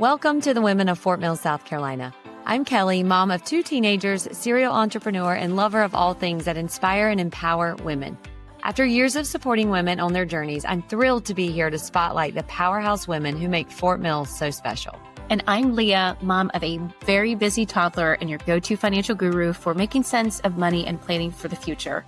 Welcome to the Women of Fort Mill, South Carolina. I'm Kelly, mom of 2 teenagers, serial entrepreneur, and lover of all things that inspire and empower women. After years of supporting women on their journeys, I'm thrilled to be here to spotlight the powerhouse women who make Fort Mill so special. And I'm Leah, mom of a very busy toddler and your go-to financial guru for making sense of money and planning for the future.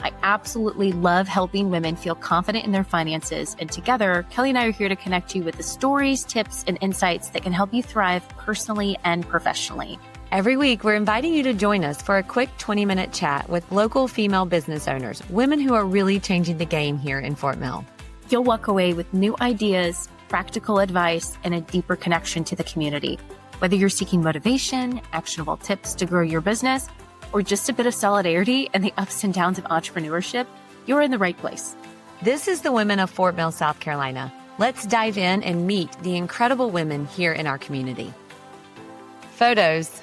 I absolutely love helping women feel confident in their finances. And together, Kelly and I are here to connect you with the stories, tips, and insights that can help you thrive personally and professionally. Every week, we're inviting you to join us for a quick 20-minute chat with local female business owners, women who are really changing the game here in Fort Mill. You'll walk away with new ideas, practical advice, and a deeper connection to the community. Whether you're seeking motivation, actionable tips to grow your business, or just a bit of solidarity and the ups and downs of entrepreneurship, you're in the right place. This is the Women of Fort Mill, South Carolina. Let's dive in and meet the incredible women here in our community. Photos.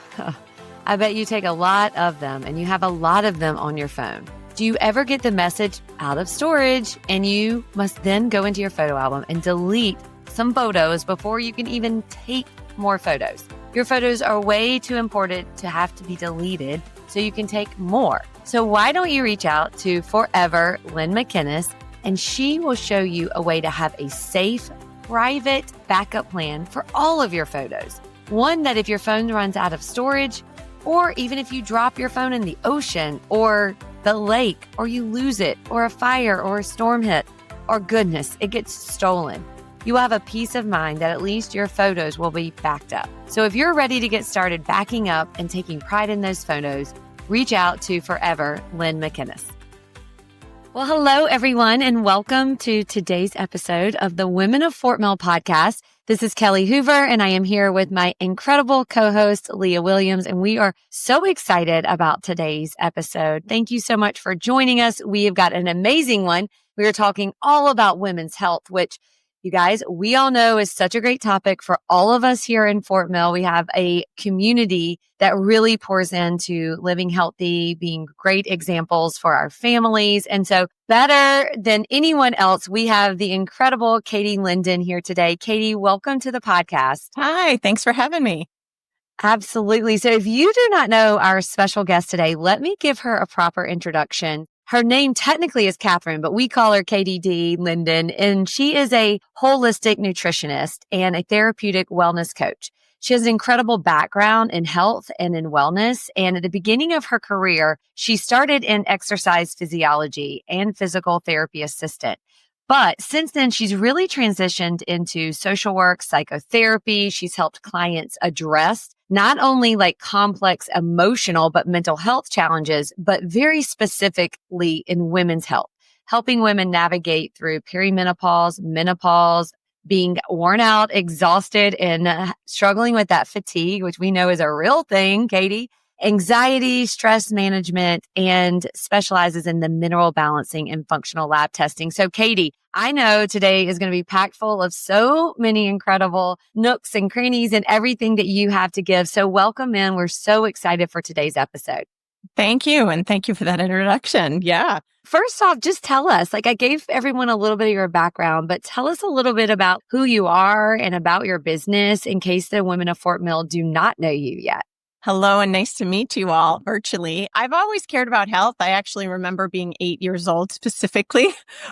I bet you take a lot of them and you have a lot of them on your phone. Do you ever get the message out of storage and you must then go into your photo album and delete some photos before you can even take more photos? Your photos are way too important to have to be deleted so you can take more. So why don't you reach out to Forever Lynn McInnes, and she will show you a way to have a safe, private backup plan for all of your photos. One that if your phone runs out of storage, or even if you drop your phone in the ocean or the lake, or you lose it, or a fire or a storm hit, or goodness, it gets stolen, you will have a peace of mind that at least your photos will be backed up. So if you're ready to get started backing up and taking pride in those photos, reach out to Forever Lynn McInnes. Well, hello, everyone, and welcome to today's episode of the Women of Fort Mill podcast. This is Kelly Hoover, and I am here with my incredible co-host, Leah Williams, and we are so excited about today's episode. Thank you so much for joining us. We have got an amazing one. We are talking all about women's health, which, you guys, we all know is such a great topic for all of us here in Fort Mill. We have a community that really pours into living healthy, being great examples for our families. And so better than anyone else, we have the incredible Katie Linden here today. Katie, welcome to the podcast. Hi, thanks for having me. Absolutely. So if you do not know our special guest today, let me give her a proper introduction. Her name technically is Kathryn, but we call her Katie D. Linden, and she is a holistic nutritionist and a therapeutic wellness coach. She has an incredible background in health and in wellness, and at the beginning of her career, she started in exercise physiology and physical therapy assistant. But since then, she's really transitioned into social work, psychotherapy. She's helped clients address not only like complex emotional, but mental health challenges, but very specifically in women's health, helping women navigate through perimenopause, menopause, being worn out, exhausted, and struggling with that fatigue, which we know is a real thing, Katie, anxiety, stress management, and specializes in the mineral balancing and functional lab testing. So Katie, I know today is going to be packed full of so many incredible nooks and crannies and everything that you have to give. So welcome in. We're so excited for today's episode. Thank you. And thank you for that introduction. Yeah. First off, just tell us, I gave everyone a little bit of your background, but tell us a little bit about who you are and about your business in case the women of Fort Mill do not know you yet. Hello, and nice to meet you all virtually. I've always cared about health. I actually remember being 8 years old specifically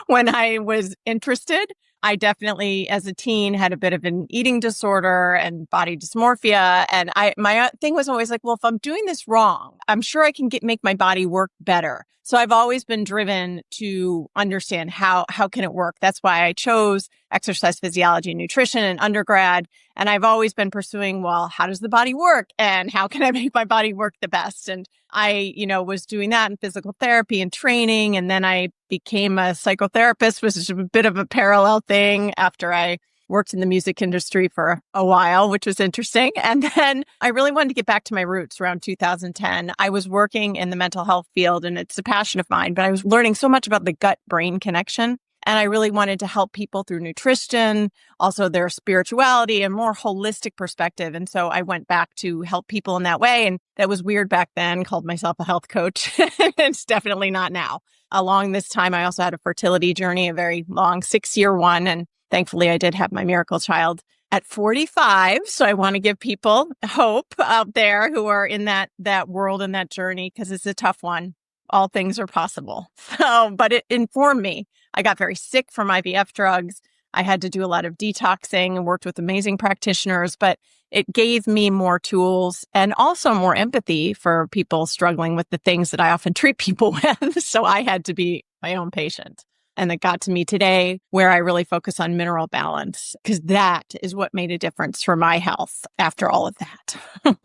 when I was interested. I definitely, as a teen, had a bit of an eating disorder and body dysmorphia. And my thing was always like, well, if I'm doing this wrong, I'm sure I can make my body work better. So I've always been driven to understand how can it work. That's why I chose exercise physiology and nutrition in undergrad. And I've always been pursuing, well, how does the body work and how can I make my body work the best? And I, was doing that in physical therapy and training. And then I became a psychotherapist, which is a bit of a parallel thing after I worked in the music industry for a while, which was interesting. And then I really wanted to get back to my roots around 2010. I was working in the mental health field and it's a passion of mine, but I was learning so much about the gut-brain connection. And I really wanted to help people through nutrition, also their spirituality and more holistic perspective. And so I went back to help people in that way. And that was weird back then, called myself a health coach. It's definitely not now. Along this time, I also had a fertility journey, a very long 6-year one. And thankfully, I did have my miracle child at 45. So I want to give people hope out there who are in that world and that journey, because it's a tough one. All things are possible. But it informed me. I got very sick from IVF drugs. I had to do a lot of detoxing and worked with amazing practitioners, but it gave me more tools and also more empathy for people struggling with the things that I often treat people with. So I had to be my own patient. And it got to me today where I really focus on mineral balance, because that is what made a difference for my health after all of that.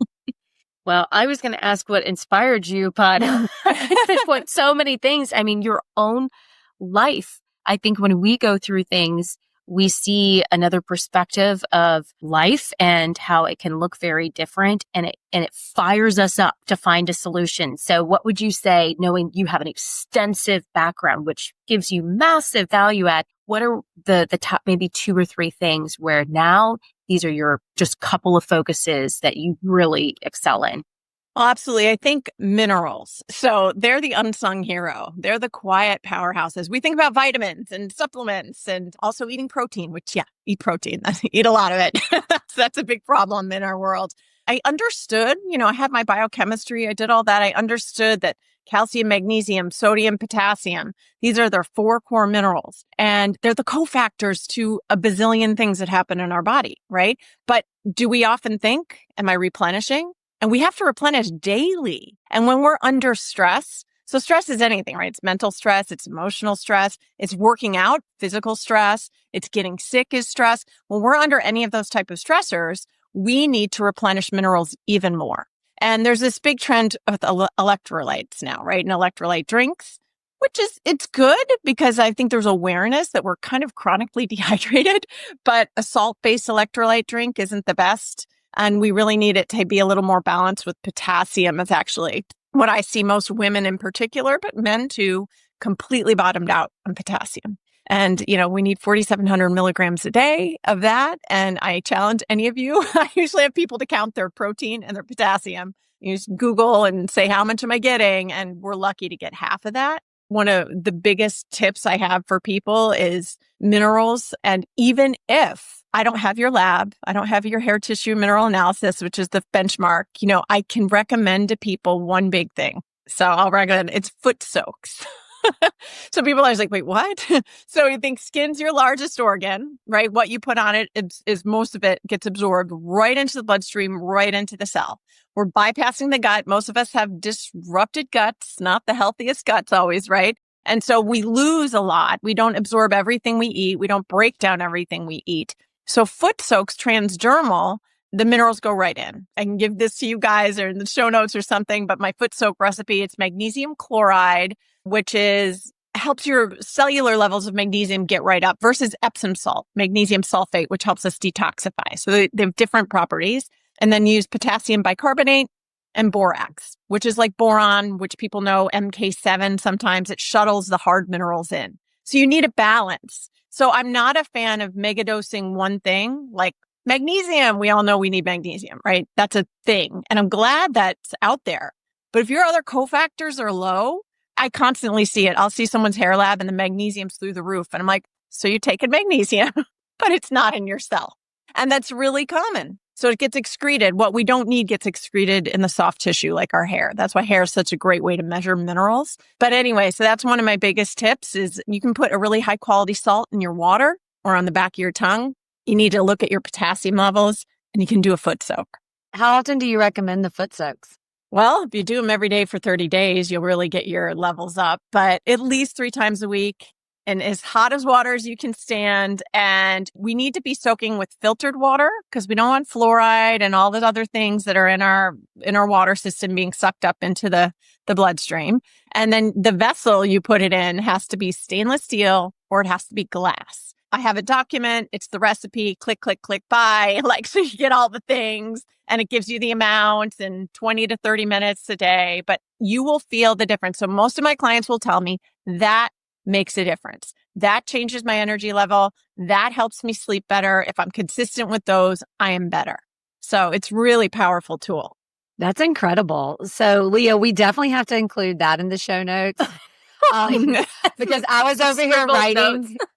Well, I was going to ask what inspired you, but what so many things. I mean, your own life. I think when we go through things, we see another perspective of life and how it can look very different, and it fires us up to find a solution. So what would you say, knowing you have an extensive background, which gives you massive value add, what are the top maybe 2 or 3 things where now these are your just couple of focuses that you really excel in? Well, absolutely. I think minerals. So they're the unsung hero. They're the quiet powerhouses. We think about vitamins and supplements and also eating protein, which, eat protein. Eat a lot of it. That's a big problem in our world. I understood, I had my biochemistry. I did all that. I understood that calcium, magnesium, sodium, potassium, these are their 4 core minerals. And they're the cofactors to a bazillion things that happen in our body, right? But do we often think, am I replenishing? And we have to replenish daily. And when we're under stress, so stress is anything, right? It's mental stress, it's emotional stress, it's working out, physical stress, it's getting sick is stress. When we're under any of those type of stressors, we need to replenish minerals even more. And there's this big trend with electrolytes now, right? And electrolyte drinks, it's good because I think there's awareness that we're kind of chronically dehydrated, but a salt-based electrolyte drink isn't the best. And we really need it to be a little more balanced with potassium. It's actually what I see most women in particular, but men too, completely bottomed out on potassium. And, we need 4,700 milligrams a day of that. And I challenge any of you. I usually have people to count their protein and their potassium. You just Google and say, how much am I getting? And we're lucky to get half of that. One of the biggest tips I have for people is minerals. And even if I don't have your lab, I don't have your hair tissue mineral analysis, which is the benchmark, I can recommend to people one big thing. So I'll recommend it's foot soaks. So people are like, wait, what? So you think skin's your largest organ, right? What you put on it is most of it gets absorbed right into the bloodstream, right into the cell. We're bypassing the gut. Most of us have disrupted guts, not the healthiest guts always, right? And so we lose a lot. We don't absorb everything we eat. We don't break down everything we eat. So foot soaks transdermal, the minerals go right in. I can give this to you guys or in the show notes or something, but my foot soak recipe, it's magnesium chloride, which helps your cellular levels of magnesium get right up versus Epsom salt, magnesium sulfate, which helps us detoxify. So they have different properties. And then use potassium bicarbonate and borax, which is like boron, which people know MK7 sometimes. It shuttles the hard minerals in. So you need a balance. So I'm not a fan of megadosing one thing like magnesium. We all know we need magnesium, right? That's a thing. And I'm glad that's out there. But if your other cofactors are low, I constantly see it. I'll see someone's hair lab and the magnesium's through the roof. And I'm like, so you're taking magnesium, but it's not in your cell. And that's really common. So it gets excreted. What we don't need gets excreted in the soft tissue, like our hair. That's why hair is such a great way to measure minerals. But anyway, so that's one of my biggest tips is you can put a really high quality salt in your water or on the back of your tongue. You need to look at your potassium levels and you can do a foot soak. How often do you recommend the foot soaks? Well, if you do them every day for 30 days, you'll really get your levels up, but at least 3 times a week. And as hot as water as you can stand. And we need to be soaking with filtered water because we don't want fluoride and all the other things that are in our water system being sucked up into the bloodstream. And then the vessel you put it in has to be stainless steel or it has to be glass. I have a document. It's the recipe. Click, click, click, buy. So you get all the things and it gives you the amounts in 20 to 30 minutes a day, but you will feel the difference. So most of my clients will tell me that makes a difference. That changes my energy level. That helps me sleep better. If I'm consistent with those, I am better. So it's really powerful tool. That's incredible. So Leah, we definitely have to include that in the show notes. because I was over here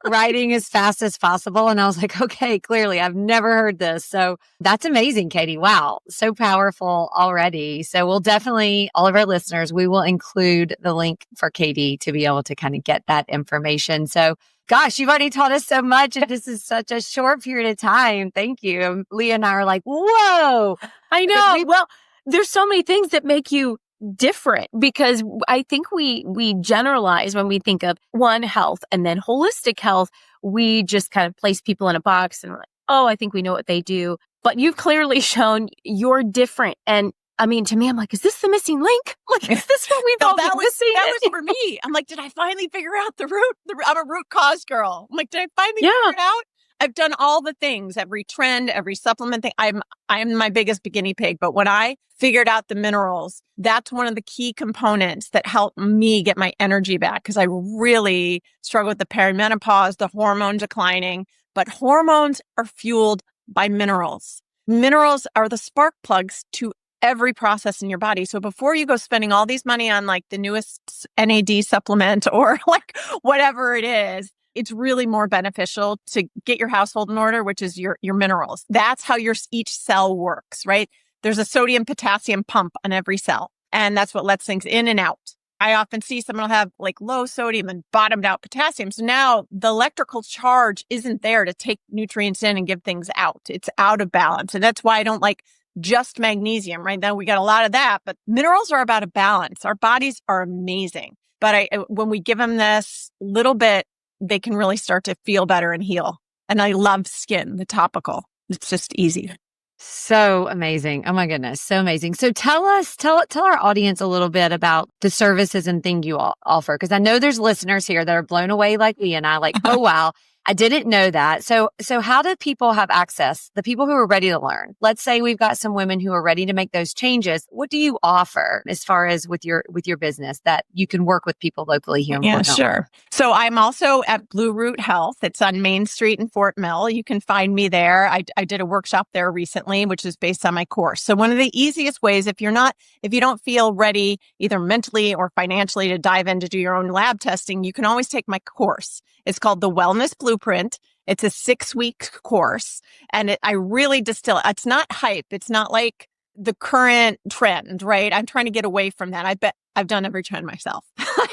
writing as fast as possible. And I was like, okay, clearly I've never heard this. So that's amazing, Katie. Wow. So powerful already. So we'll definitely, all of our listeners, we will include the link for Katie to be able to kind of get that information. So gosh, you've already taught us so much. And this is such a short period of time. Thank you. Leah and I are like, whoa. I know. Well, there's so many things that make you different because I think we generalize when we think of one, health, and then holistic health. We just kind of place people in a box and we're like, oh, I think we know what they do. But you've clearly shown you're different. And I mean, to me, I'm like, is this the missing link? Like, is this what we've all been missing? That was for me. I'm like, did I finally figure out the root? I'm a root cause girl. I'm like, did I finally figure it out? I've done all the things, every trend, every supplement thing. I'm my biggest guinea pig. But when I figured out the minerals, that's one of the key components that helped me get my energy back because I really struggled with the perimenopause, the hormone declining. But hormones are fueled by minerals. Minerals are the spark plugs to every process in your body. So before you go spending all these money on like the newest NAD supplement or like whatever it is, it's really more beneficial to get your household in order, which is your minerals. That's how each cell works, right? There's a sodium potassium pump on every cell, and that's what lets things in and out. I often see someone will have like low sodium and bottomed out potassium. So now the electrical charge isn't there to take nutrients in and give things out. It's out of balance. And that's why I don't like just magnesium, right? Now we got a lot of that, but minerals are about a balance. Our bodies are amazing. But when we give them this little bit, they can really start to feel better and heal. And I love skin, the topical. It's just easy. So amazing. Oh my goodness. So amazing. So tell our audience a little bit about the services and things you offer. Cause I know there's listeners here that are blown away like me and I like, oh, wow. I didn't know that. So how do people have access? The people who are ready to learn. Let's say we've got some women who are ready to make those changes. What do you offer as far as with your business that you can work with people locally here in Fort Mill? Sure. So I'm also at Blue Root Health. It's on Main Street in Fort Mill. You can find me there. I did a workshop there recently, which is based on my course. So one of the easiest ways, if you don't feel ready either mentally or financially to dive in to do your own lab testing, you can always take my course. It's called the Wellness Blueprint. It's a 6-week course and I really distill it. It's not hype. It's not like the current trend, right? I'm trying to get away from that. I bet I've done every trend myself.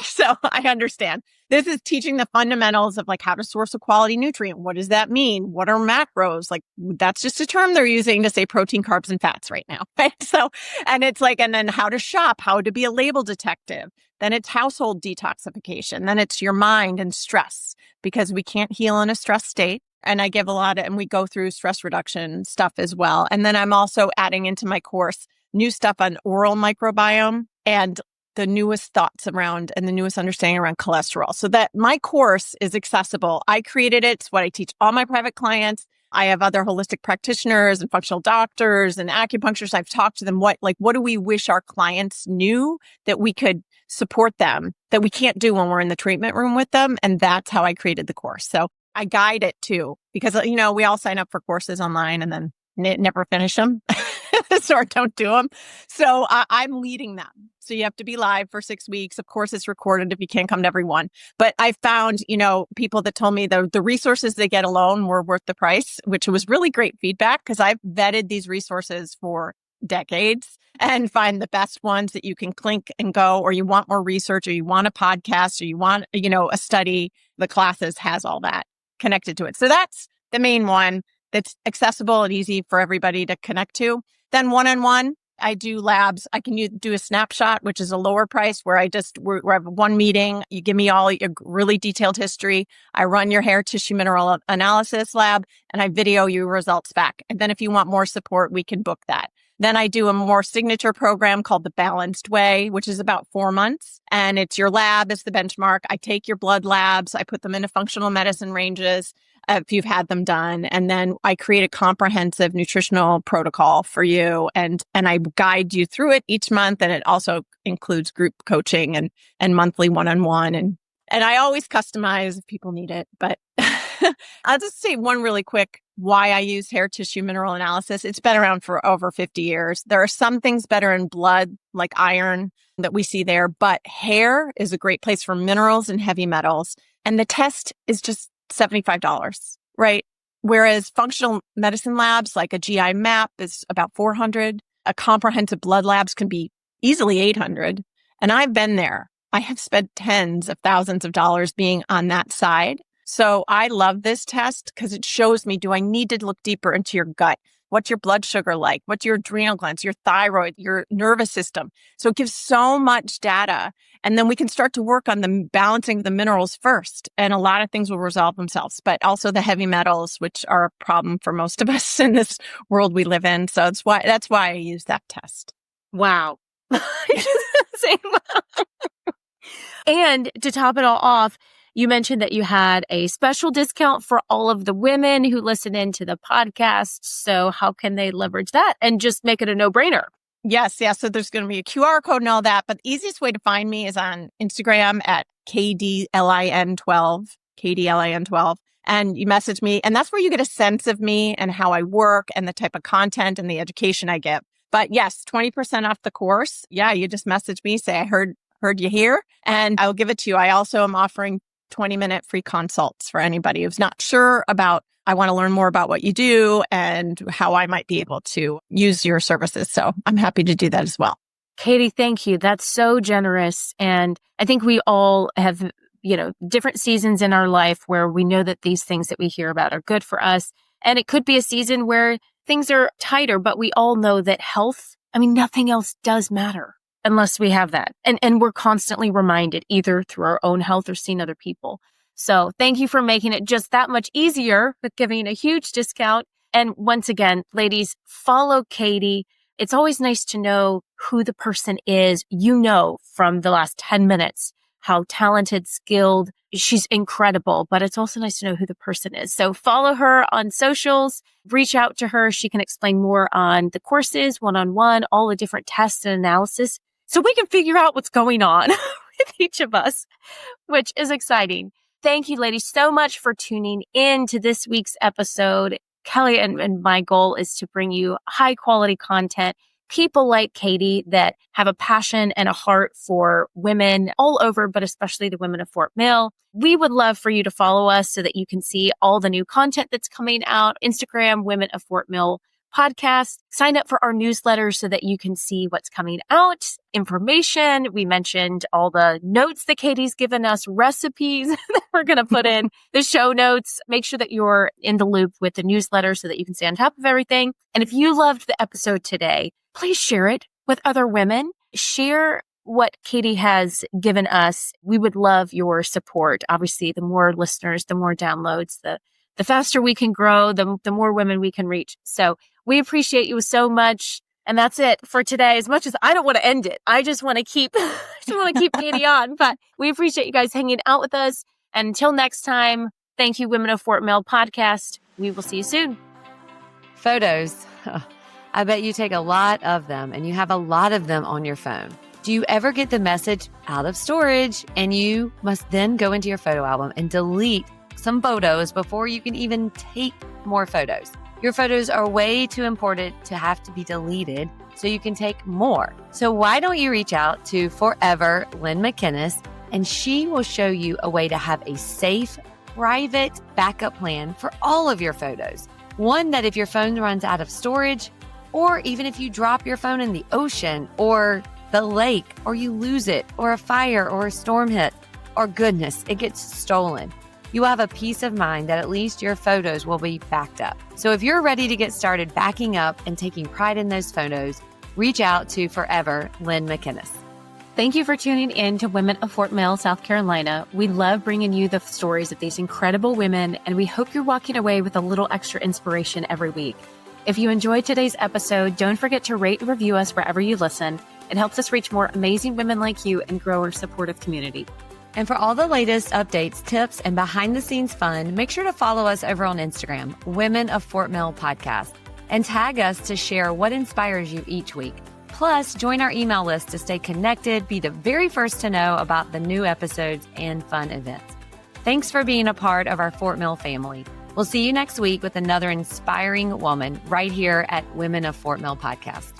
So I understand. This is teaching the fundamentals of like how to source a quality nutrient. What does that mean? What are macros? Like that's just a term they're using to say protein, carbs, and fats right now. Right. So, and it's like, and then how to shop, how to be a label detective. Then it's household detoxification. Then it's your mind and stress because we can't heal in a stress state. And I give and we go through stress reduction stuff as well. And then I'm also adding into my course new stuff on oral microbiome and the newest thoughts around and the newest understanding around cholesterol. So that my course is accessible. I created it. It's what I teach all my private clients. I have other holistic practitioners and functional doctors and acupuncturists. I've talked to them. What do we wish our clients knew that we could support them that we can't do when we're in the treatment room with them? And that's how I created the course. So I guide it too, because, we all sign up for courses online and then never finish them or don't do them. So I'm leading them. So you have to be live for 6 weeks. Of course, it's recorded if you can't come to every one. But I found, people that told me the resources they get alone were worth the price, which was really great feedback because I've vetted these resources for decades and find the best ones that you can click and go, or you want more research, or you want a podcast, or you want, a study. The classes has all that connected to it. So that's the main one that's accessible and easy for everybody to connect to. Then one-on-one, I do labs. I can do a snapshot, which is a lower price where I have one meeting. You give me all your really detailed history. I run your hair tissue mineral analysis lab and I video you results back. And then if you want more support, we can book that. Then I do a more signature program called the Balanced Way, which is about 4 months. And it's your lab is the benchmark. I take your blood labs. I put them into functional medicine ranges if you've had them done. And then I create a comprehensive nutritional protocol for you. And I guide you through it each month. And it also includes group coaching and monthly one-on-one. And I always customize if people need it. But I'll just say one really quick why I use hair tissue mineral analysis. It's been around for over 50 years. There are some things better in blood, like iron, that we see there, but hair is a great place for minerals and heavy metals. And the test is just $75, right? Whereas functional medicine labs like a GI map is about $400. A comprehensive blood labs can be easily $800. And I've been there. I have spent tens of thousands of dollars being on that side. So I love this test because it shows me, do I need to look deeper into your gut? What's your blood sugar like? What's your adrenal glands, your thyroid, your nervous system? So it gives so much data. And then we can start to work on the balancing the minerals first. And a lot of things will resolve themselves, but also the heavy metals, which are a problem for most of us in this world we live in. So that's why I use that test. Wow. And to top it all off, you mentioned that you had a special discount for all of the women who listen into the podcast. So how can they leverage that and just make it a no-brainer? Yes. So there's going to be a QR code and all that. But the easiest way to find me is on Instagram at KDLIN12, KDLIN12. And you message me. And that's where you get a sense of me and how I work and the type of content and the education I give. But yes, 20% off the course. Yeah, you just message me, say, I heard you here, and I'll give it to you. I also am offering 20-minute free consults for anybody who's not sure about, I want to learn more about what you do and how I might be able to use your services. So I'm happy to do that as well. Katie, thank you. That's so generous. And I think we all have, different seasons in our life where we know that these things that we hear about are good for us. And it could be a season where things are tighter, but we all know that health, nothing else does matter unless we have that. And we're constantly reminded either through our own health or seeing other people. So thank you for making it just that much easier with giving a huge discount. And once again, ladies, follow Katie. It's always nice to know who the person is, from the last 10 minutes, how talented, skilled, she's incredible, but it's also nice to know who the person is. So follow her on socials, reach out to her. She can explain more on the courses, one-on-one, all the different tests and analysis, so we can figure out what's going on with each of us, which is exciting. Thank you, ladies, so much for tuning in to this week's episode. Kelly and my goal is to bring you high quality content, people like Katie that have a passion and a heart for women all over, but especially the women of Fort Mill. We would love for you to follow us so that you can see all the new content that's coming out. Instagram, Women of Fort Mill podcast. Sign up for our newsletter so that you can see what's coming out, information. We mentioned all the notes that Katie's given us, recipes that we're going to put in the show notes. Make sure that you're in the loop with the newsletter so that you can stay on top of everything. And if you loved the episode today, please share it with other women. Share what Katie has given us. We would love your support. Obviously, the more listeners, the more downloads, the faster we can grow, the more women we can reach. So we appreciate you so much. And that's it for today. As much as I don't want to end it, I just want to keep Katie on. But we appreciate you guys hanging out with us. And until next time, thank you, Women of Fort Mill podcast. We will see you soon. Photos. I bet you take a lot of them and you have a lot of them on your phone. Do you ever get the message out of storage and you must then go into your photo album and delete some photos before you can even take more photos? Your photos are way too important to have to be deleted so you can take more. So why don't you reach out to Forever Lynn McInnes and she will show you a way to have a safe, private backup plan for all of your photos. One that if your phone runs out of storage, or even if you drop your phone in the ocean or the lake, or you lose it, or a fire or a storm hit, or goodness, it gets stolen, you will have a peace of mind that at least your photos will be backed up. So if you're ready to get started backing up and taking pride in those photos, reach out to Forever Lynn McInnes. Thank you for tuning in to Women of Fort Mill, South Carolina. We love bringing you the stories of these incredible women, and we hope you're walking away with a little extra inspiration every week. If you enjoyed today's episode, don't forget to rate and review us wherever you listen. It helps us reach more amazing women like you and grow our supportive community. And for all the latest updates, tips, and behind-the-scenes fun, make sure to follow us over on Instagram, Women of Fort Mill Podcast, and tag us to share what inspires you each week. Plus, join our email list to stay connected, be the very first to know about the new episodes and fun events. Thanks for being a part of our Fort Mill family. We'll see you next week with another inspiring woman right here at Women of Fort Mill podcast.